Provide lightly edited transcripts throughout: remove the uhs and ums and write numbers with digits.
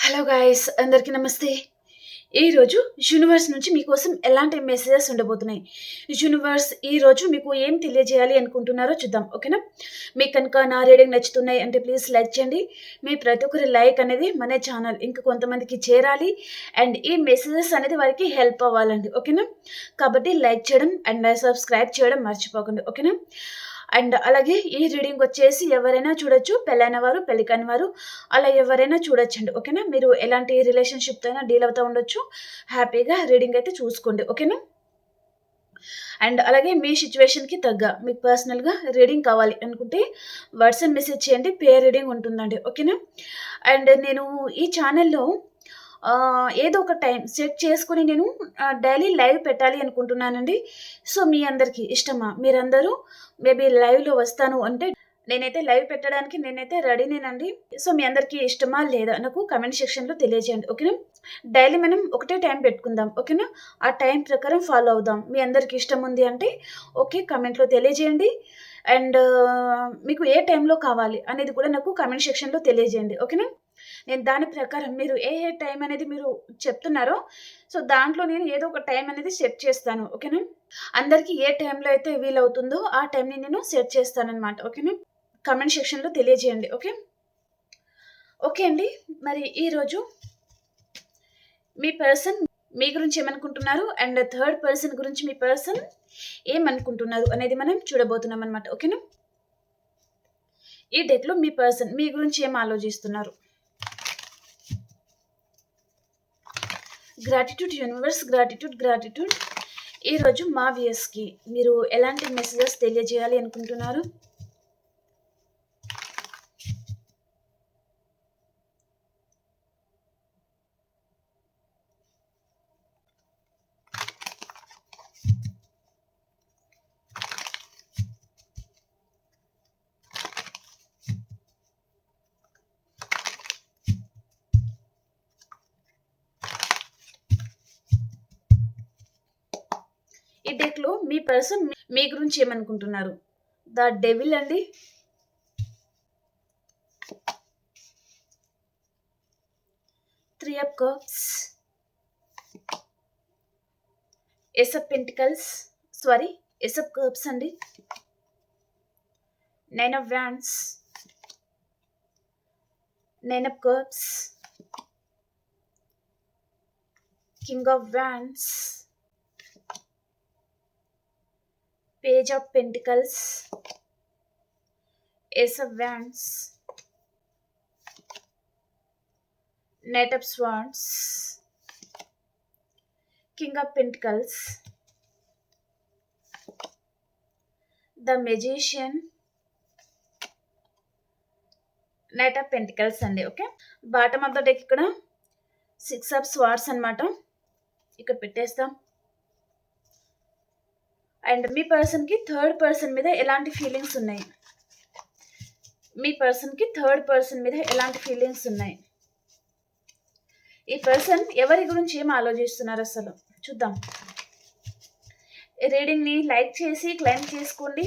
Hello guys, అందరికీ నమస్తే. ఈరోజు యూనివర్స్ నుంచి మీకోసం ఎలాంటి మెసేజెస్ ఉండబోతున్నాయి. యూనివర్స్ ఈరోజు మీకు ఏం తెలియజేయాలి అనుకుంటున్నారో చూద్దాం. ఓకేనా? మీకు కనుక నా రీడింగ్ నచ్చుతున్నాయి అంటే ప్లీజ్ లైక్ చేయండి. మీ ప్రతి ఒక్కరి లైక్ అనేది మన ఛానల్ ఇంకా కొంతమందికి చేరాలి అండ్ ఈ మెసేజెస్ అనేది వారికి హెల్ప్ అవ్వాలండి. ఓకేనా? కాబట్టి లైక్ చేయడం అండ్ సబ్స్క్రైబ్ చేయడం మర్చిపోకండి. ఓకేనా? అండ్ అలాగే ఈ రీడింగ్ వచ్చేసి ఎవరైనా చూడొచ్చు, పెళ్ళైన వారు, పెళ్లి కాని వారు, అలా ఎవరైనా చూడొచ్చండి. ఓకేనా? మీరు ఎలాంటి రిలేషన్షిప్తో అయినా డీల్ అవుతూ ఉండొచ్చు. హ్యాపీగా రీడింగ్ అయితే చూసుకోండి. ఓకేనా? అండ్ అలాగే మీ సిచ్యువేషన్కి తగ్గ మీకు పర్సనల్గా రీడింగ్ కావాలి అనుకుంటే వాట్సాప్ మెసేజ్ చేయండి, పేర్ రీడింగ్ ఉంటుందండి. ఓకేనా? అండ్ నేను ఈ ఛానల్లో ఏదో ఒక టైం సెట్ చేసుకొని నేను డైలీ లైవ్ పెట్టాలి అనుకుంటున్నానండి. సో మీ అందరికీ ఇష్టమా? మీరందరూ మేబీ లైవ్లో వస్తాను అంటే నేనైతే లైవ్ పెట్టడానికి నేనైతే రెడీనేనండి. సో మీ అందరికీ ఇష్టమా లేదా నాకు కమెంట్ సెక్షన్లో తెలియజేయండి. ఓకేనా? డైలీ మనం ఒకటే టైం పెట్టుకుందాం. ఓకేనా? ఆ టైం ప్రకారం ఫాలో అవుదాం. మీ అందరికీ ఇష్టం ఉంది అంటే ఓకే కమెంట్లో తెలియజేయండి. అండ్ మీకు ఏ టైంలో కావాలి అనేది కూడా నాకు కమెంట్ సెక్షన్లో తెలియజేయండి. ఓకేనా? నేను దాని ప్రకారం మీరు ఏ టైం అనేది మీరు చెప్తున్నారో సో దాంట్లో నేను ఏదో ఒక టైం అనేది సెట్ చేస్తాను. ఓకేనా? అందరికీ ఏ టైంలో అయితే వీలవుతుందో ఆ టైంని నేను సెట్ చేస్తానన్నమాట. ఓకేనా? కమెంట్ సెక్షన్లో తెలియజేయండి. ఓకే అండి. మరి ఈరోజు మీ పర్సన్ మీ గురించి ఏమనుకుంటున్నారు అండ్ థర్డ్ పర్సన్ గురించి మీ పర్సన్ ఏమనుకుంటున్నారు అనేది మనం చూడబోతున్నాం అనమాట. ఓకేనా? ఈ డెక్లో మీ పర్సన్ మీ గురించి ఏం ఆలోచిస్తున్నారు? Gratitude universe, gratitude. ఈరోజు మా వ్యూయర్స్కి మీరు ఎలాంటి మెసేజెస్ తెలియజేయాలి అనుకుంటున్నారు? ఈ డెక్లో మీ పర్సన్ మీ గురించి ఏమనుకుంటున్నారు? ద డెవిల్ అండి, three of cups, ace of pentacles, ace of cups అండి, nine of wands, nine of cups, king of wands, page of pentacles, ace of wands, knight of swords, king of pentacles, the magician, knight of pentacles అండి. Okay, bottom of the deck ఇక్కడ six of swords అనమాట. ఇక్కడ పెట్టేస్తాం. And మీ పర్సన్కి third person మీద ఎలాంటి feelings ఉన్నాయి? మీ పర్సన్కి థర్డ్ పర్సన్ మీద ఎలాంటి ఫీలింగ్స్ ఉన్నాయి? ఈ పర్సన్ ఎవరి గురించి ఏం ఆలోచిస్తున్నారు అసలు చూద్దాం. రీడింగ్ని లైక్ చేసి క్లైమ్ చేసుకోండి.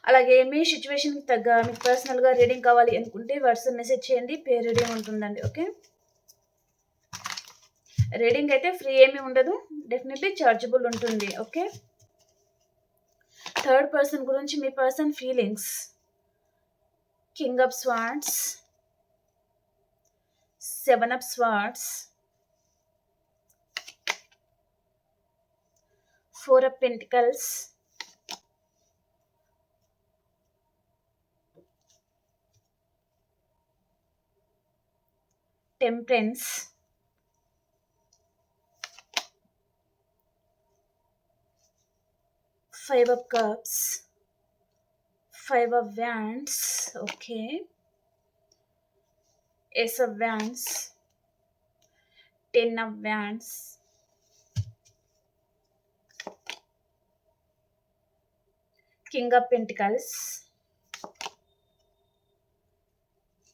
అలాగే మీ సిచ్యువేషన్కి తగ్గ మీకు పర్సనల్గా రీడింగ్ కావాలి అనుకుంటే వాట్సాప్ మెసేజ్ చేయండి, పేరు రీడింగ్ ఉంటుందండి. ఓకే, రీడింగ్ అయితే ఫ్రీ ఏమీ ఉండదు, డెఫినెట్లీ చార్జబుల్ ఉంటుంది. ఓకే, థర్డ్ పర్సన్ గురించి మీ person feelings, king of swords, seven of swords, four of pentacles, temperance, five of cups, five of wands, okay, ace of wands, ten of wands, king of pentacles,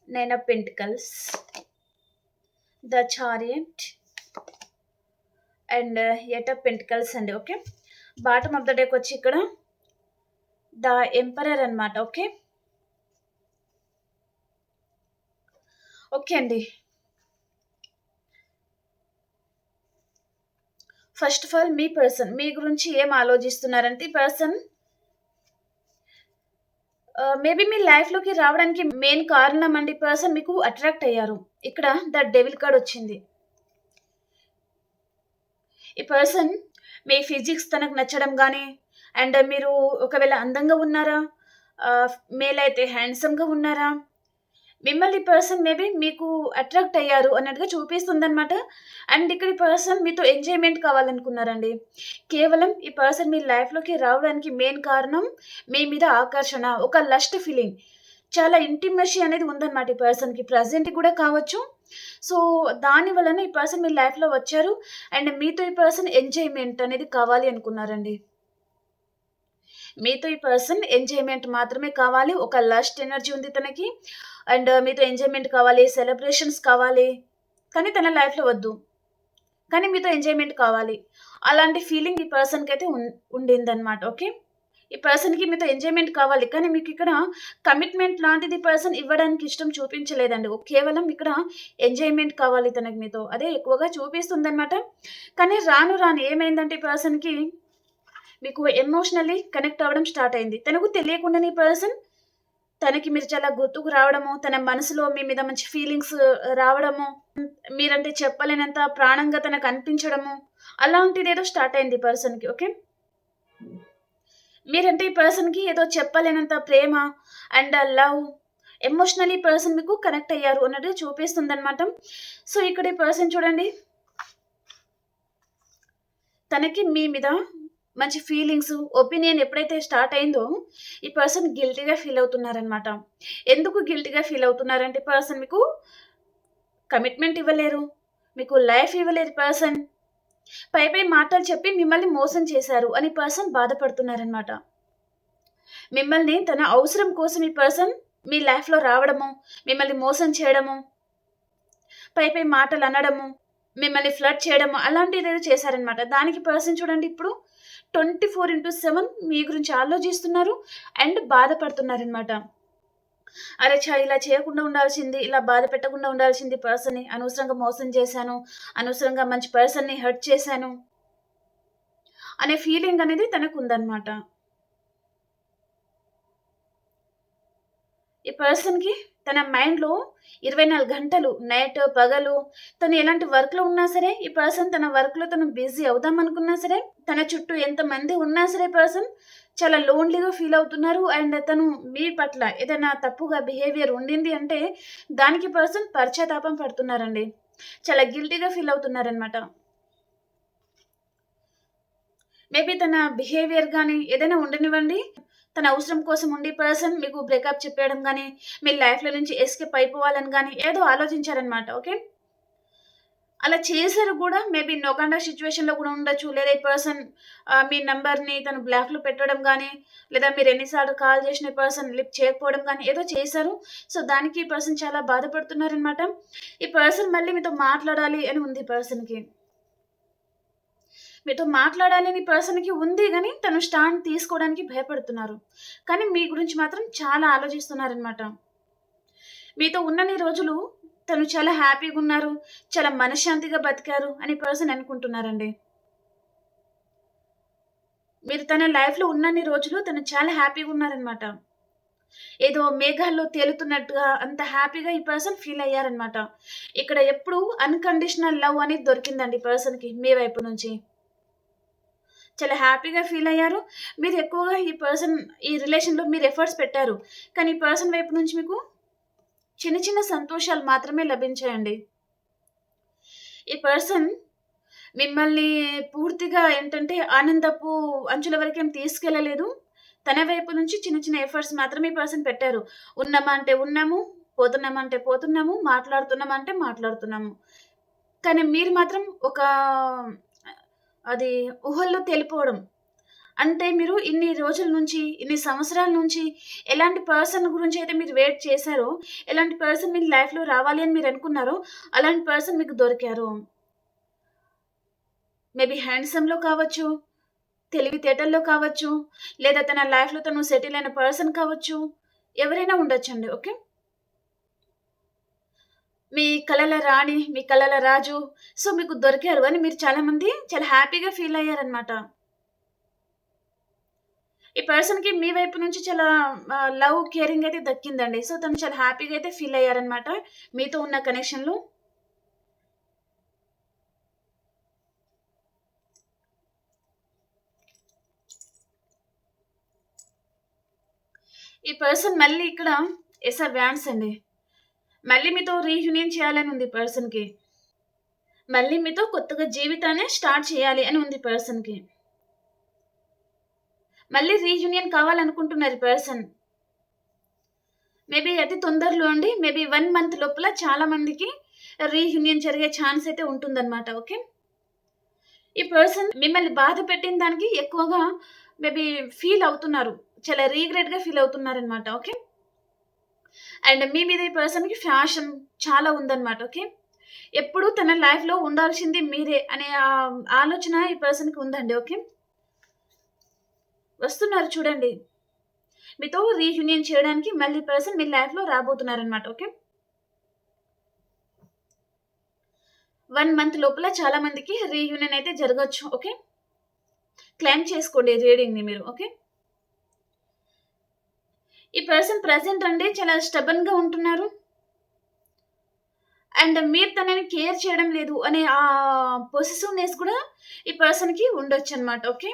nine of pentacles, the chariot and eight of pentacles అండి. Okay, bottom of the deck వచ్చి ఇక్కడ the emperor అనమాట. Okay అండి. First of all మీ person మీ గురించి ఏం ఆలోచిస్తున్నారంటే ఈ పర్సన్ మేబీ మీ లైఫ్‌లోకి రావడానికి మెయిన్ కారణం అండి పర్సన్ మీకు అట్రాక్ట్ అయ్యారు. ఇక్కడ ద డెవిల్ కార్డ్ వచ్చింది. ఈ పర్సన్ మీ ఫిజిక్స్ తనకు నచ్చడం గానీ, అండ్ మీరు ఒకవేళ అందంగా ఉన్నారా? మేల్ అయితే హ్యాండ్సమ్‌గా ఉన్నారా? మిమ్మల్ని ఈ పర్సన్ మేబీ మీకు అట్రాక్ట్ అయ్యారు అన్నట్టుగా చూపిస్తుందనమాట. అండ్ ఇక్కడ ఈ పర్సన్ మీతో ఎంజాయ్‌మెంట్ కావాలనుకున్నారండి. కేవలం ఈ పర్సన్ మీ లైఫ్‌లోకి రావడానికి మెయిన్ కారణం మీ మీద ఆకర్షణ, ఒక లస్ట్ ఫీలింగ్. చాలా ఇంటిమసీ అనేది ఉందన్నమాట ఈ పర్సన్‌కి. ప్రెజెంట్ కూడా కావచ్చు. సో, దాని వలన ఈ పర్సన్ మీ లైఫ్‌లో వచ్చారు. అండ్ మీతో ఈ పర్సన్ ఎంజాయ్‌మెంట్ అనేది కావాలి అనుకున్నారండి. మీతో ఈ పర్సన్ ఎంజాయ్‌మెంట్ మాత్రమే కావాలి. ఒక లస్ట్ ఎనర్జీ ఉంది తనకి. అండ్ మీతో ఎంజాయ్‌మెంట్ కావాలి, సెలబ్రేషన్స్ కావాలి. కానీ తన లైఫ్‌లో వద్దు. కానీ మీతో ఎంజాయ్‌మెంట్ కావాలి. అలాంటి ఫీలింగ్ ఈ పర్సన్‌కైతే ఉండిందనమాట. ఓకే. ఈ పర్సన్‌కి మీతో ఎంజాయ్‌మెంట్ కావాలి. కానీ మీకిక్కడ కమిట్మెంట్ లాంటిది పర్సన్ ఇవ్వడానికి ఇష్టం చూపించలేదండి. కేవలం ఇక్కడ ఎంజాయ్‌మెంట్ కావాలి తనకి మీతో. అదే ఎక్కువగా చూపిస్తుందనమాట. కానీ రాను రాను ఏమైందంటే ఈ పర్సన్‌కి మీకు ఎమోషనల్లీ కనెక్ట్ అవ్వడం స్టార్ట్ అయింది. తనకు తెలియకుండానే ఈ పర్సన్ తనకి మీరు చాలా గుర్తుకు రావడము, తన మనసులో మీ మీద మంచి ఫీలింగ్స్ రావడము, మీరంటే చెప్పలేనంత ప్రాణంగా తనకు అనిపించడము, అలాంటిదేదో స్టార్ట్ అయింది ఈ పర్సన్‌కి. ఓకే. మీరంటే ఈ పర్సన్‌కి ఏదో చెప్పలేనంత ప్రేమ అండ్ లవ్, ఎమోషనల్లీ ఈ పర్సన్ మీకు కనెక్ట్ అయ్యారు అన్నట్టు చూపిస్తుందనమాట. సో, ఇక్కడ ఈ పర్సన్ చూడండి తనకి మీ మీద మంచి ఫీలింగ్స్, ఒపీనియన్ ఎప్పుడైతే స్టార్ట్ అయిందో, ఈ పర్సన్ గిల్టీ‌గా ఫీల్ అవుతున్నారనమాట. ఎందుకు గిల్టీ‌గా ఫీల్ అవుతున్నారంటే, పర్సన్ మీకు కమిట్మెంట్ ఇవ్వలేరు. మీకు లైఫ్ ఇవ్వలేరు పర్సన్. పై పై మాటలు చెప్పి మిమ్మల్ని మోసం చేశారు అని పర్సన్ బాధపడుతున్నారనమాట. మిమ్మల్ని తన అవసరం కోసం ఈ పర్సన్ మీ లైఫ్‌లో రావడము, మిమ్మల్ని మోసం చేయడము, పై పై మాటలు అనడము, మిమ్మల్ని ఫ్లర్ట్ చేయడము అలాంటిదేదో చేశారనమాట. దానికి పర్సన్ చూడండి ఇప్పుడు 24/7 మీ గురించి ఆలోచిస్తున్నారు అండ్ బాధపడుతున్నారనమాట. అరే ఛ! ఇలా చేయకుండా ఉండాల్సింది, ఇలా బాధ పెట్టకుండా ఉండాల్సింది పర్సన్‌ని. అనవసరంగా మోసం చేశాను, అనవసరంగా మంచి పర్సన్‌ని హర్ట్ చేశాను అనే ఫీలింగ్ అనేది తనకుందనమాట. ఈ పర్సన్‌కి తన మైండ్‌లో 24 గంటలు నైట్, పగలు తను ఎలాంటి వర్క్‌లో ఉన్నా సరే, ఈ పర్సన్ తన వర్క్‌లో తను బిజీ అవుదామనుకున్నా సరే, తన చుట్టూ ఎంతమంది ఉన్నా సరే పర్సన్ చాలా లోన్‌లీగా ఫీల్ అవుతున్నారు. అండ్ తను మీ పట్ల ఏదైనా తప్పుగా బిహేవియర్ ఉండింది అంటే, దానికి పర్సన్ పశ్చాత్తాపం పడుతున్నారండి. చాలా గిల్టీ‌గా ఫీల్ అవుతున్నారనమాట. మేబీ తన బిహేవియర్ గాని ఏదైనా ఉండనివ్వండి. తన అవసరం కోసం ఉండి పర్సన్ మీకు బ్రేకప్ చెప్పేయడం గాని, మీ లైఫ్‌లో నుంచి ఎస్కేప్ అయిపోవాలని గాని ఏదో ఆలోచించారనమాట. ఓకే. అలా చేశారు గూడా మేబీ నో కాంటాక్ట్ సిట్యుయేషన్‌లో గూడా ఉండొచ్చు. లేదా ఈ పర్సన్ మీ నంబర్‌ని తను బ్లాక్‌లో పెట్టడం గాని, లేదా మీరు ఎన్ని సార్లు కాల్ చేసిన ఈ పర్సన్ లిఫ్ట్ చేయకపోవడం గాని ఏదో చేశారు. సో, దానికి ఈ పర్సన్ చాలా బాధపడుతున్నారనమాట. ఈ పర్సన్ మళ్ళీ మీతో మాట్లాడాలి అని ఉంది ఈ పర్సన్‌కి. మీతో మాట్లాడాలని పర్సన్‌కి ఉంది గానీ, తను స్టాండ్ తీసుకోవడానికి భయపడుతున్నారు. కానీ మీ గురించి మాత్రం చాలా ఆలోచిస్తున్నారనమాట. మీతో ఉన్నన్ని రోజులు తను చాలా హ్యాపీగున్నారు, చాలా మనశ్శాంతిగా బతికారు అని పర్సన్ అనుకుంటున్నారండి. మీరు తన లైఫ్‌లో ఉన్నన్ని రోజులు తను చాలా హ్యాపీగున్నారనమాట. ఏదో మేఘాల్లో తేలుతున్నట్టుగా అంత హ్యాపీగా ఈ పర్సన్ ఫీల్ అయ్యారనమాట. ఇక్కడ ఎప్పుడు అన్‌కండిషనల్ లవ్ అనేది దొరికిందండి ఈ పర్సన్‌కి మీ వైపు నుంచి. చాలా హ్యాపీగా ఫీల్ అయ్యారు. మీరు ఎక్కువగా ఈ పర్సన్ ఈ రిలేషన్‌లో మీరు ఎఫర్ట్స్ పెట్టారు. కానీ ఈ పర్సన్ వైపు నుంచి మీకు చిన్న చిన్న సంతోషాలు మాత్రమే లభించాయండి. ఈ పర్సన్ మిమ్మల్ని పూర్తిగా ఏంటంటే ఆనందపు అంచుల వరకేం తీసుకెళ్ళలేదు. తన వైపు నుంచి చిన్న చిన్న ఎఫర్ట్స్ మాత్రమే ఈ పర్సన్ పెట్టారు. ఉన్నామా అంటే ఉన్నాము, పోతున్నామా అంటే పోతున్నాము, మాట్లాడుతున్నామా అంటే మాట్లాడుతున్నాము. కానీ మీరు మాత్రం ఒక అది ఊహల్లో తేలిపోవడం. అంటే మీరు ఇన్ని రోజుల నుంచి, ఇన్ని సంవత్సరాల నుంచి ఎలాంటి పర్సన్ గురించయితే మీరు వెయిట్ చేసారో, ఎలాంటి పర్సన్ మీ లైఫ్‌లో రావాలి అని మీరనుకున్నారో, అలాంటి పర్సన్ మీకు దొరికారు. మేబీ హ్యాండ్సమ్‌లో కావచ్చు, తెలివితేటల్లో కావచ్చు, లేదా తన లైఫ్‌లో తను సెటిల్ అయిన పర్సన్ కావచ్చు. ఎవరైనా ఉండొచ్చండి. ఓకే. మీ కలల రాణి, మీ కలల రాజు. సో, మీకు దొరికారు అని మీరు చాలా హ్యాపీగా ఫీల్ అయ్యారనమాట. ఈ పర్సన్‌కి మీ వైపు నుంచి చాలా లవ్, కేరింగ్ అయితే దక్కిందండి. సో, తను చాలా హ్యాపీగా అయితే ఫీల్ అయ్యారనమాట మీతో ఉన్న కనెక్షన్‌లో. ఈ పర్సన్ మళ్ళీ ఇక్కడ ఎస్ ఆర్ వ్యాన్స్ అండి. మళ్ళీ మీతో రీయూనియన్ చేయాలని ఉంది పర్సన్‌కి. మళ్ళీ మీతో కొత్తగా జీవితాన్ని స్టార్ట్ చేయాలి అని ఉంది పర్సన్‌కి. మళ్ళీ రీయూనియన్ కావాలనుకుంటున్నారు ఈ పర్సన్. మేబీ అతి తొందరలో అండి. మేబీ 1 మంత్ లోపల చాలా మందికి రీయూనియన్ జరిగే ఛాన్స్ అయితే ఉంటుందన్నమాట. ఓకే. ఈ పర్సన్ మిమ్మల్ని బాధ పెట్టిన దానికి ఎక్కువగా మేబీ ఫీల్ అవుతున్నారు. చాలా రీగ్రెట్‌గా ఫీల్ అవుతున్నారన్నమాట. ఓకే. అండ్ మీ మీద ఈ పర్సన్‌కి ఫ్యాషన్ చాలా ఉందన్నమాట. ఓకే. ఎప్పుడు తన లైఫ్‌లో ఉండాల్సింది మీరే అనే ఆలోచన ఈ పర్సన్‌కి ఉందండి. ఓకే. వస్తున్నారు చూడండి. మీతో రీయూనియన్ చేయడానికి మళ్ళీ పర్సన్ మీ లైఫ్‌లో రాబోతున్నారన్నమాట. ఓకే. 1 మంత్ లోపల చాలా మందికి రీయూనియన్ అయితే జరగొచ్చు. ఓకే. క్లెయిమ్ చేసుకోండి రీడింగ్‌ని మీరు. ఓకే. ఈ పర్సన్ ప్రెజెంట్ అండి చాలా స్టబర్న్‌గా ఉంటున్నారు. అండ్ మీరు తనని కేర్ చేయడం లేదు అనే పొసెసివ్‌నెస్ కూడా ఈ పర్సన్‌కి ఉండొచ్చనమాట. ఓకే.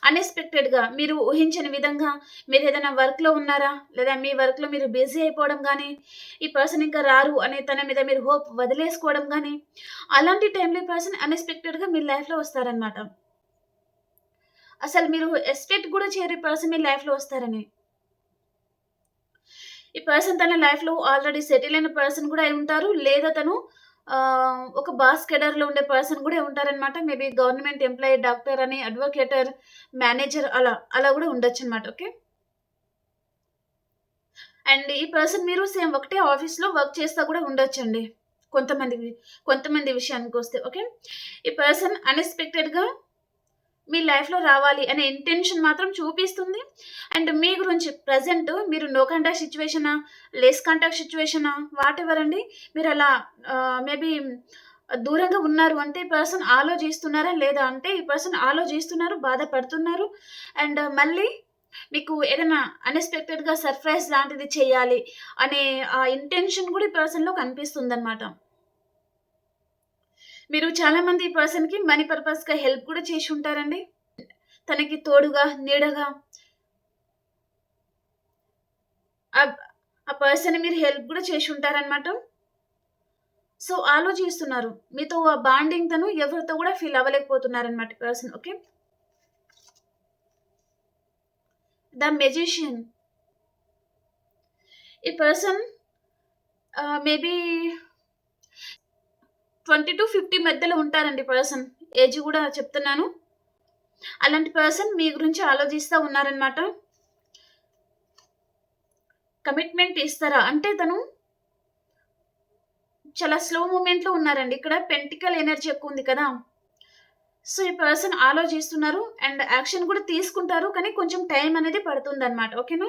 అన్‌ఎక్స్‌పెక్టెడ్‌గా మీరు ఊహించని విధంగా మీరేదైనా వర్క్‌లో ఉన్నారా? లేదా మీ వర్క్‌లో మీరు బిజీ అయిపోవడం గానీ, ఈ పర్సన్ ఇంకా రారు అనే తన మీద మీరు హోప్ వదిలేసుకోవడం గానీ, అలాంటి టైంలో ఈ పర్సన్ అన్‌ఎక్స్‌పెక్టెడ్‌గా మీ లైఫ్‌లో వస్తారనమాట. అసలు మీరు ఎక్స్‌పెక్ట్ కూడా చేయరు ఈ పర్సన్ మీ లైఫ్‌లో వస్తారని. ఈ పర్సన్ తన లైఫ్‌లో ఆల్రెడీ సెటిల్ అయిన పర్సన్ కూడా అయ్యుంటారు. లేదా తను ఒక బాస్ కేడర్‌లో ఉండే పర్సన్ కూడా ఉంటారనమాట. మేబీ గవర్నమెంట్ ఎంప్లాయీ, డాక్టర్ అని, అడ్వకేటర్, మేనేజర్ అలా కూడా ఉండొచ్చనమాట. ఓకే. అండ్ ఈ పర్సన్ మీరు సేమ్ ఒకటే ఆఫీస్‌లో వర్క్ చేస్తా కూడా ఉండొచ్చండి. కొంతమంది విషయానికొస్తే. ఓకే. ఈ పర్సన్ అన్‌ఎక్స్‌పెక్టెడ్‌గా మీ లైఫ్‌లో రావాలి అనే ఇంటెన్షన్ మాత్రం చూపిస్తుంది. అండ్ మీ గురించి ప్రెజెంట్ మీరు నో కాంటాక్ట్ సిట్యుయేషనా, లెస్ కాంటాక్ట్ సిట్యుయేషనా, వాటెవర్ అండి. మీరలా మేబీ దూరంగా ఉన్నారు అంటే ఈ పర్సన్ ఆలోచిస్తున్నారా? లేదా అంటే ఈ పర్సన్ ఆలోచిస్తున్నారు, బాధపడుతున్నారు. అండ్ మళ్ళీ మీకు ఏదైనా అన్‌ఎక్స్‌పెక్టెడ్‌గా సర్ప్రైజ్ లాంటిది చేయాలి అనే ఆ ఇంటెన్షన్ కూడా ఈ పర్సన్‌లో కనిపిస్తుందనమాట. మీరు చాలా మంది ఈ పర్సన్‌కి మనీ పర్పస్‌గా హెల్ప్ కూడా చేసి ఉంటారండి. తనకి తోడుగా, నీడగా ఆహ్, ఆ పర్సన్‌ని మీరు హెల్ప్ గూడా చేసుంటారనమాట. సో, ఆలోచిస్తున్నారు. మీతో ఆ బాండింగ్ తను ఎవరితో గూడా ఫీల్ అవ్వలేకపోతున్నారనమాట ఈ పర్సన్. ఓకే. The magician. ఈ పర్సన్ మేబీ 20-50 మధ్యలో ఉంటారండి పర్సన్. ఏజ్ గూడా చెప్తున్నాను. అలాంటి పర్సన్ మీ గురించి ఆలోచిస్తా ఉన్నారనమాట. కమిట్మెంట్ ఇస్తారా? అంటే తను చాలా స్లో మూవ్‌మెంట్‌లో ఉన్నారండి. ఇక్కడ పెంటికల్ ఎనర్జీ ఎక్కువుంది కదా! సో, ఈ పర్సన్ ఆలోచిస్తున్నారు అండ్ యాక్షన్ కూడా తీసుకుంటారు. కానీ కొంచెం టైం అనేది పడుతుందన్నమాట. ఓకేనా?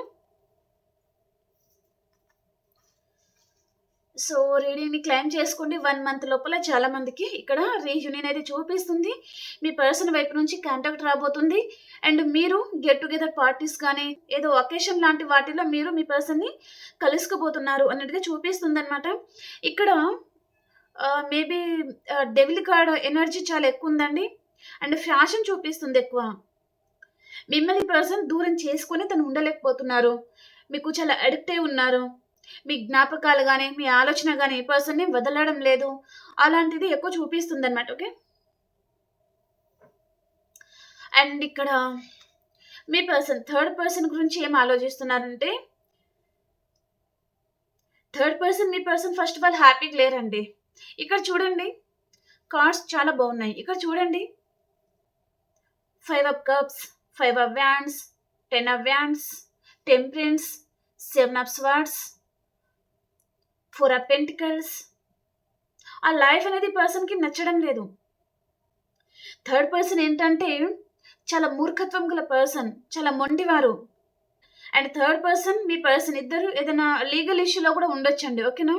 సో, రీడింగ్‌ని క్లెయిమ్ చేసుకోండి. 1 మంత్ లోపల చాలా మందికి ఇక్కడ రీయూనియన్ అయితే చూపిస్తుంది. మీ పర్సన్ వైపు నుంచి కాంటాక్ట్ రాబోతుంది. అండ్ మీరు గెట్ టుగెదర్ పార్టీస్ గానీ, ఏదో అకేషన్ లాంటి వాటిలో మీరు మీ పర్సన్‌ని కలుసుకోబోతున్నారు అన్నట్టుగా చూపిస్తుందన్నమాట. ఇక్కడ మేబీ డెవిల్ కార్డ్ ఎనర్జీ చాలా ఎక్కువుందండి. అండ్ ఫ్యాషన్ చూపిస్తుంది ఎక్కువ. మిమ్మల్ని ఈ పర్సన్ దూరం చేసుకొని తను ఉండలేకపోతున్నారు. మీకు చాలా అడిక్ట్ అయి ఉన్నారు. మీ జ్ఞాపకాలు గాని, మీ ఆలోచన గాని ఈ పర్సన్‌ని వదలడం లేదు. అలాంటిది ఎక్కువ చూపిస్తుందన్నమాట. ఓకే. అండ్ ఇక్కడ మీ పర్సన్ థర్డ్ పర్సన్ గురించి ఏం ఆలోచిస్తున్నారంటే, థర్డ్ పర్సన్ మీ పర్సన్ ఫస్ట్ ఆఫ్ ఆల్ హ్యాపీగా లేరండి. ఇక్కడ చూడండి కార్డ్స్ చాలా బాగున్నాయి. ఇక్కడ చూడండి 5 of cups, 5 of wands, 10 of wands, temperance, 7 of swords, 4 of pentacles. ఆ లైఫ్ అనేది పర్సన్‌కి నచ్చడం లేదు. థర్డ్ పర్సన్ ఏంటంటే చాలా మూర్ఖత్వం గల పర్సన్. చాలా మొండివారు. అండ్ థర్డ్ పర్సన్ మీ పర్సన్ ఇద్దరు ఏదైనా లీగల్ ఇష్యూలో కూడా ఉండొచ్చండి. ఓకేనా?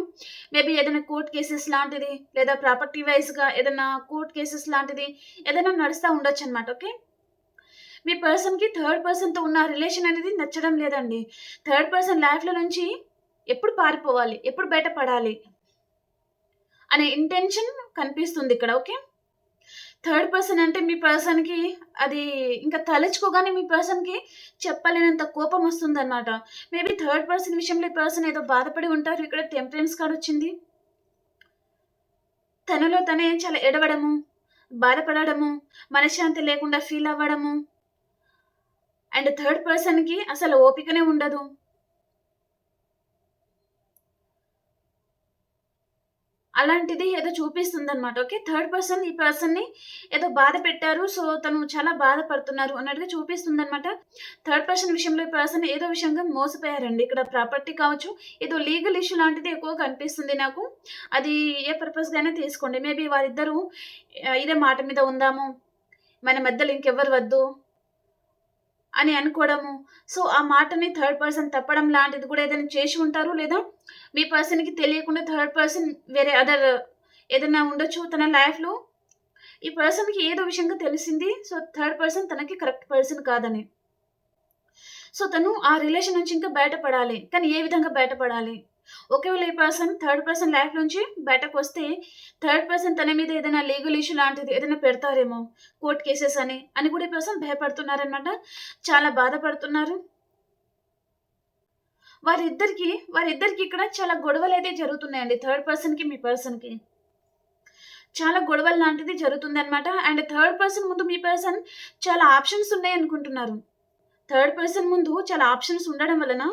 మేబీ ఏదైనా కోర్ట్ కేసెస్ లాంటిది లేదా ప్రాపర్టీ వైజ్గా ఏదైనా కోర్ట్ కేసెస్ లాంటిది ఏదైనా నడుస్తూ ఉండొచ్చు అనమాట. ఓకే. మీ పర్సన్కి థర్డ్ పర్సన్తో ఉన్న రిలేషన్ అనేది నచ్చడం లేదండి. థర్డ్ పర్సన్ లైఫ్లో నుంచి ఎప్పుడు పారిపోవాలి, ఎప్పుడు బయటపడాలి అనే ఇంటెన్షన్ కనిపిస్తుంది ఇక్కడ. ఓకే. థర్డ్ పర్సన్ అంటే మీ పర్సన్కి అది ఇంకా తలుచుకోగానే మీ పర్సన్కి చెప్పలేనంత కోపం వస్తుందన్నమాట. మేబీ థర్డ్ పర్సన్ విషయంలో ఈ పర్సన్ ఏదో బాధపడి ఉంటారు. ఇక్కడ టెంపరెన్స్ కార్డ్ వచ్చింది. తనలో తనే చాలా ఎడవడము, బాధపడడము, మనశ్శాంతి లేకుండా ఫీల్ అవ్వడము, అండ్ థర్డ్ పర్సన్కి అసలు ఓపికనే ఉండదు. అలాంటిది ఏదో చూపిస్తుందనమాట. ఓకే. థర్డ్ పర్సన్ ఈ పర్సన్‌ని ఏదో బాధ పెట్టారు. సో, తను చాలా బాధపడుతున్నారు అన్నట్టుగా చూపిస్తుందనమాట. థర్డ్ పర్సన్ విషయంలో ఈ పర్సన్ ఏదో విషయంగా మోసపోయారండి. ఇక్కడ ప్రాపర్టీ కావచ్చు, ఏదో లీగల్ ఇష్యూ లాంటిది ఎక్కువగా కనిపిస్తుంది నాకు. అది ఏ పర్పస్‌గా అయినా తీసుకోండి. మేబీ వారిద్దరూ ఇదే మాట మీద ఉందాము, మన మధ్యలో ఇంకెవ్వరు వద్దు అని అనుకోవడము. సో, ఆ మాటని థర్డ్ పర్సన్ తప్పడం లాంటిది కూడా ఏదైనా చేసి ఉంటారు. లేదా మీ పర్సన్‌కి తెలియకుండా థర్డ్ పర్సన్ వేరే అదర్ ఏదైనా ఉండొచ్చు తన లైఫ్‌లో. ఈ పర్సన్‌కి ఏదో విషయంగా తెలిసింది. సో, థర్డ్ పర్సన్ తనకి కరెక్ట్ పర్సన్ కాదని. సో, తను ఆ రిలేషన్ నుంచి ఇంకా బయటపడాలి. కానీ ఏ విధంగా బయటపడాలి? ఒకవేళ ఈ పర్సన్ థర్డ్ పర్సన్ లైఫ్ నుంచి బయటకొస్తే, థర్డ్ పర్సన్ తన మీద ఏదైనా లీగల్ ఇష్యూ లాంటిది ఏదైనా పెడతారేమో, కోర్ట్ కేసెస్ అని కూడా ఈ పర్సన్ భయపడుతున్నారనమాట. చాలా బాధపడుతున్నారు. వారిద్దరికి ఇక్కడ చాలా గొడవలైతే జరుగుతున్నాయండి. థర్డ్ పర్సన్‌కి, మీ పర్సన్‌కి. చాలా గొడవలు లాంటిది జరుగుతుందనమాట. అండ్ థర్డ్ పర్సన్ ముందు మీ పర్సన్ చాలా ఆప్షన్స్ ఉన్నాయనుకుంటున్నారు. థర్డ్ పర్సన్ ముందు చాలా ఆప్షన్స్ ఉండడం వలన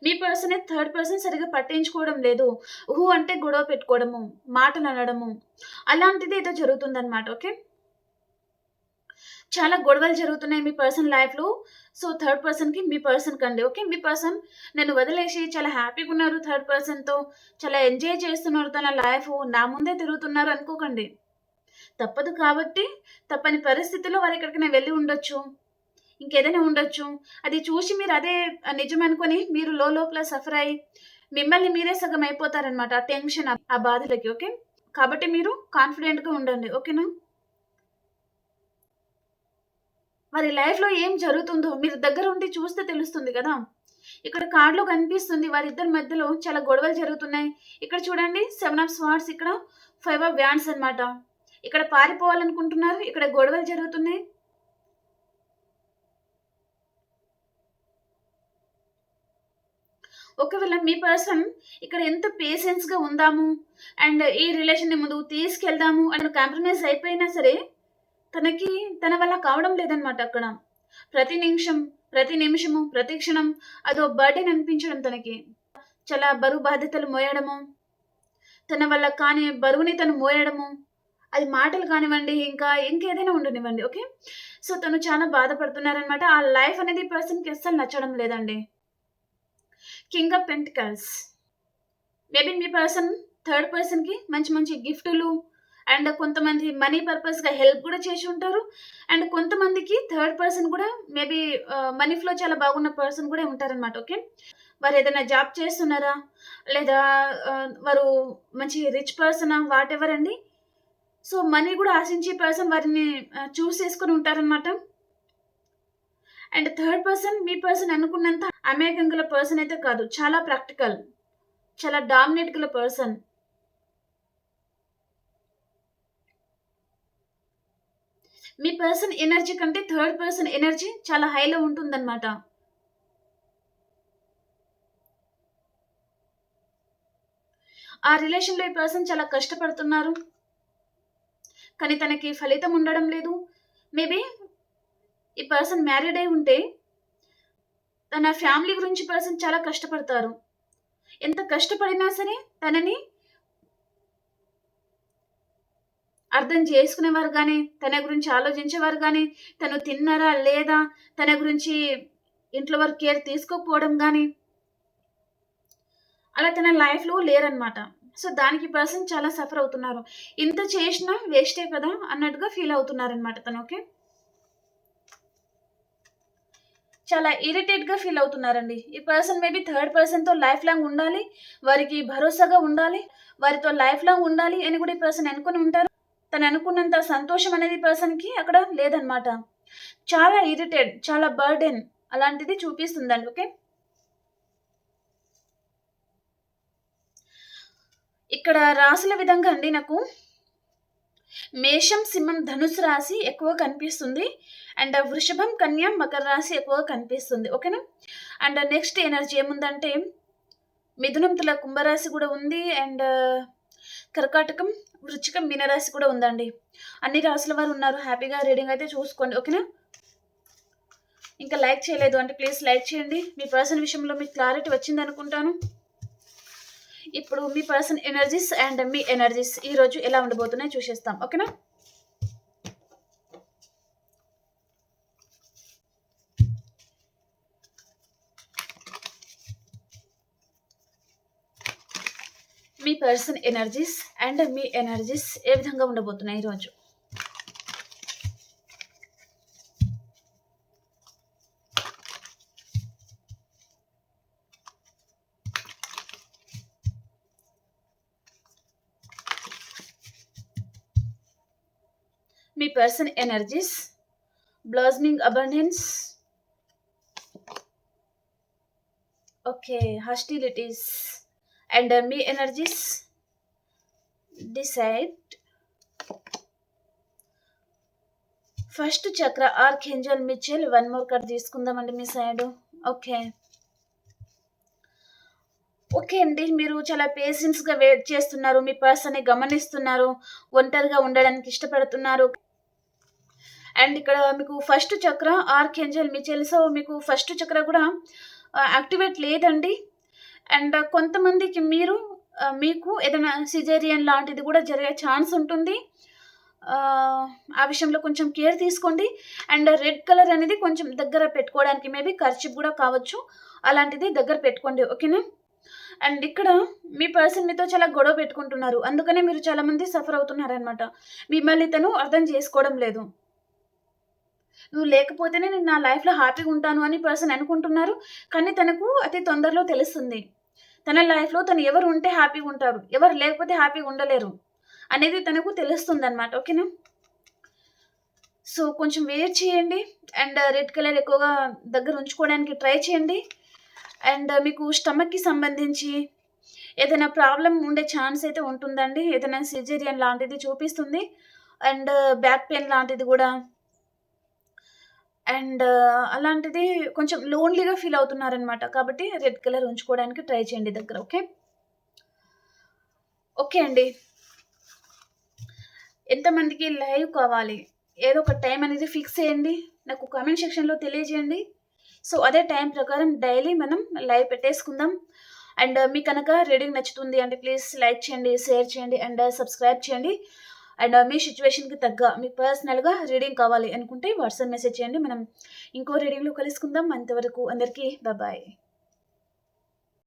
మీ పర్సనే థర్డ్ పర్సన్ సరిగ్గా పట్టించుకోవడం లేదు. అంటే గొడవ పెట్టుకోవడము, మాటలనడము అలాంటిది ఏదో జరుగుతుందనమాట. ఓకే. చాలా గొడవలు జరుగుతున్నాయి మీ పర్సన్ లైఫ్‌లో. సో, థర్డ్ పర్సన్‌కి, మీ పర్సన్‌కండి. ఓకే. మీ పర్సన్ నన్ను వదిలేసి చాలా హ్యాపీగున్నారు థర్డ్ పర్సన్‌తో. చాలా ఎంజాయ్ చేస్తున్నారు తన లైఫు. నా ముందే తిరుగుతున్నారు అనుకోకండి. తప్పదు కాబట్టి, తప్పని పరిస్థితిలో వారెక్కడికైనా వెళ్లి ఉండొచ్చు. ఇంకేదైనా ఉండొచ్చు. అది చూసి మీరు అదే నిజమనుకోని మీరు లోపల సఫర్ అయ్యి, మిమ్మల్ని మీరే సగం అయిపోతారనమాట. ఆ టెన్షన్, ఆ బాధలకి. ఓకే. కాబట్టి మీరు కాన్ఫిడెంట్‌గా ఉండండి. ఓకేనా? వారి లైఫ్‌లో ఏం జరుగుతుందో మీరు దగ్గరుండి చూస్తే తెలుస్తుంది గదా! ఇక్కడ కార్డ్‌లో కనిపిస్తుంది వారిద్దరి మధ్యలో చాలా గొడవలు జరుగుతున్నాయి. ఇక్కడ చూడండి 7 ఆఫ్ స్వార్డ్స్, ఇక్కడ 5 ఆఫ్ వ్యాండ్స్ అన్నమాట. ఇక్కడ పారిపోవాలనుకుంటున్నారు. ఇక్కడ గొడవలు జరుగుతున్నాయి. ఒకవేళ మీ పర్సన్ ఇక్కడ ఎంత పేషెన్స్‌గా ఉందాము అండ్ ఈ రిలేషన్‌ని ముందుకు తీసుకెళ్దాము అని కాంప్రమైజ్ అయిపోయినా సరే, తనకి తన వల్ల కావడం లేదనమాట అక్కడ. ప్రతి నిమిషము, ప్రతి క్షణం అదో బర్డెన్ అనిపించడం తనకి. చాలా బరువు బాధ్యతలు మోయడము, తన వల్ల కాని బరువుని తను మోయడము. అది మాటలు కానివ్వండి, ఇంకేదైనా ఉండనివ్వండి. ఓకే. సో, తను చాలా బాధపడుతున్నారనమాట. ఆ లైఫ్ అనేది ఈ పర్సన్‌కి అస్సలు నచ్చడం లేదండి. King of pentacles. Maybe me person third పర్సన్‌కి మంచి మంచి గిఫ్టులు అండ్ కొంతమంది మనీ పర్పస్‌గా హెల్ప్ కూడా చేసి ఉంటారు. అండ్ కొంతమందికి థర్డ్ పర్సన్ కూడా మేబీ మనీ ఫ్లో చాలా బాగున్న పర్సన్ కూడా ఉంటారనమాట. ఓకే. వారేదైనా జాబ్ చేస్తున్నారా? లేదా వారు మంచి రిచ్ పర్సనా? వాటెవర్ అండి. సో, మనీ కూడా ఆశించే పర్సన్ వారిని చూస్ చేసుకొని ఉంటారనమాట. అండ్ థర్డ్ పర్సన్ మీ పర్సన్ అనుకున్నంత అమాయకం గల పర్సన్ అయితే కాదు. చాలా ప్రాక్టికల్. చాలా డామినేట్ గల పర్సన్. మీ పర్సన్ ఎనర్జీ కంటే థర్డ్ పర్సన్ ఎనర్జీ చాలా హైలో ఉంటుందన్నమాట. ఆ రిలేషన్‌లో ఈ పర్సన్ చాలా కష్టపడుతున్నారు. కానీ తనకి ఫలితం ఉండడం లేదు. మేబీ ఈ పర్సన్ మ్యారీడ్ అయి ఉంటే తన ఫ్యామిలీ గురించి పర్సన్ చాలా కష్టపడతారు. ఎంత కష్టపడినా సరే తనని అర్థం చేసుకునేవారు గానీ, తన గురించి ఆలోచించేవారు గానీ, తను తిన్నారా? లేదా? తన గురించి ఇంట్లో వారు కేర్ తీసుకోకపోవడం గానీ, అలా తన లైఫ్‌లో లేరనమాట. సో, దానికి పర్సన్ చాలా సఫర్ అవుతున్నారు. ఇంత చేషినా వేస్టే కదా! అన్నట్టుగా ఫీల్ అవుతున్నారనమాట తను. ఓకే. చాలా ఇరిటేట్‌గా ఫీల్ అవుతున్నారండి. ఈ పర్సన్ మేబీ థర్డ్ పర్సన్‌తో లైఫ్ లాంగ్ ఉండాలి. వారికి భరోసాగా ఉండాలి. వారితో లైఫ్ లాంగ్ ఉండాలి అని కూడా ఈ పర్సన్ అనుకుని ఉంటారు. తను అనుకున్నంత సంతోషం అనేది పర్సన్‌కి అక్కడ లేదనమాట. చాలా ఇరిటేట్, చాలా బర్డెన్ అలాంటిది చూపిస్తుందండి. ఓకే. ఇక్కడ రాసుల విధంగా అండి నాకు మేషం, సింహం, ధనుస్సు రాశి ఎక్కువ కనిపిస్తుంది. అండ్ వృషభం, కన్య, మకర రాశి ఎక్కువగా కనిపిస్తుంది. ఓకేనా? అండ్ నెక్స్ట్ ఎనర్జీ ఏముందంటే మిథునం, తుల, కుంభరాశి కూడా ఉంది. అండ్ కర్కాటకం, వృచ్చికం, మీనరాశి కూడా ఉందండి. అన్ని రాశుల వారు ఉన్నారు. హ్యాపీగా రీడింగ్ అయితే చూసుకోండి. ఓకేనా? ఇంకా లైక్ చేయలేదు అంటే ప్లీజ్ లైక్ చేయండి. మీ పర్సన్ విషయంలో మీకు క్లారిటీ వచ్చింది అనుకుంటాను. ఇప్పుడు మీ పర్సన్ ఎనర్జీస్ అండ్ మీ ఎనర్జీస్ ఈరోజు ఎలా ఉండబోతున్నాయి చూసేస్తాం. ఓకేనా? మీ పర్సన్ ఎనర్జీస్ అండ్ మీ ఎనర్జీస్ ఏ విధంగా ఉండబోతున్నాయి ఈరోజు? మీ person energies blossoming abundance, okay, hostilities and మీ energies decide, first chakra, archangel Michael. One more card తీసుకుందామండి మీ సైడ్. ఓకే ఓకే అండి, మీరు చాలా పేషెన్స్గా వెయిట్ చేస్తున్నారు. మీ పర్సన్ని గమనిస్తున్నారు. ఒంటరిగా ఉండడానికి ఇష్టపడుతున్నారు. అండ్ ఇక్కడ మీకు first chakra archangel Mitchell. So మీకు ఫస్ట్ చక్ర కూడా యాక్టివేట్ లేదండి. అండ్ కొంతమందికి మీకు ఏదైనా సిజేరియన్ లాంటిది కూడా జరిగే ఛాన్స్ ఉంటుంది. ఆ విషయంలో కొంచెం కేర్ తీసుకోండి. అండ్ రెడ్ కలర్ అనేది కొంచెం దగ్గర పెట్టుకోవడానికి మేబీ ఖర్చు కూడా కావచ్చు. అలాంటిది దగ్గర పెట్టుకోండి. ఓకేనా? అండ్ ఇక్కడ మీ పర్సన్ మీతో చాలా గొడవ పెట్టుకుంటున్నారు. అందుకనే మీరు చాలామంది సఫర్ అవుతున్నారనమాట. మిమ్మల్ని తను అర్థం చేసుకోవడం లేదు. నువ్వు లేకపోతేనే నేను నా లైఫ్లో హ్యాపీగా ఉంటాను అని పర్సన్ అనుకుంటున్నారు. కానీ తనకు అతి తొందరలో తెలుస్తుంది. తన లైఫ్లో తను ఎవరు ఉంటే హ్యాపీగా ఉంటారు, ఎవరు లేకపోతే హ్యాపీగా ఉండలేరు అనేది తనకు తెలుస్తుంది అనమాట. ఓకేనా? సో కొంచెం వెయిట్ చేయండి. అండ్ రెడ్ కలర్ ఎక్కువగా దగ్గర ఉంచుకోవడానికి ట్రై చేయండి. అండ్ మీకు స్టమక్కి సంబంధించి ఏదైనా ప్రాబ్లం ఉండే ఛాన్స్ అయితే ఉంటుందండి. ఏదైనా సిజేరియన్ లాంటిది చూపిస్తుంది. అండ్ బ్యాక్ పెయిన్ లాంటిది కూడా. అండ్ అలాంటిది కొంచెం లోన్లీగా ఫీల్ అవుతున్నారనమాట. కాబట్టి రెడ్ కలర్ ఉంచుకోవడానికి ట్రై చేయండి దగ్గర. ఓకే ఓకే అండి, ఎంతమందికి లైవ్ కావాలి, ఏదో ఒక టైం అనేది ఫిక్స్ చేయండి, నాకు కామెంట్ సెక్షన్లో తెలియజేయండి. సో అదే టైం ప్రకారం డైలీ మనం లైవ్ పెట్టేసుకుందాం. అండ్ మీకు కనుక రీడింగ్ నచ్చుతుంది అంటే ప్లీజ్ లైక్ చేయండి, షేర్ చేయండి అండ్ సబ్స్క్రైబ్ చేయండి. అండ్ మీ సిచ్యువేషన్కి తగ్గ మీకు పర్సనల్గా రీడింగ్ కావాలి అనుకుంటే వాట్సాప్ మెసేజ్ చేయండి. మనం ఇంకో రీడింగ్లో కలుసుకుందాం. అంతవరకు అందరికీ బాయ్.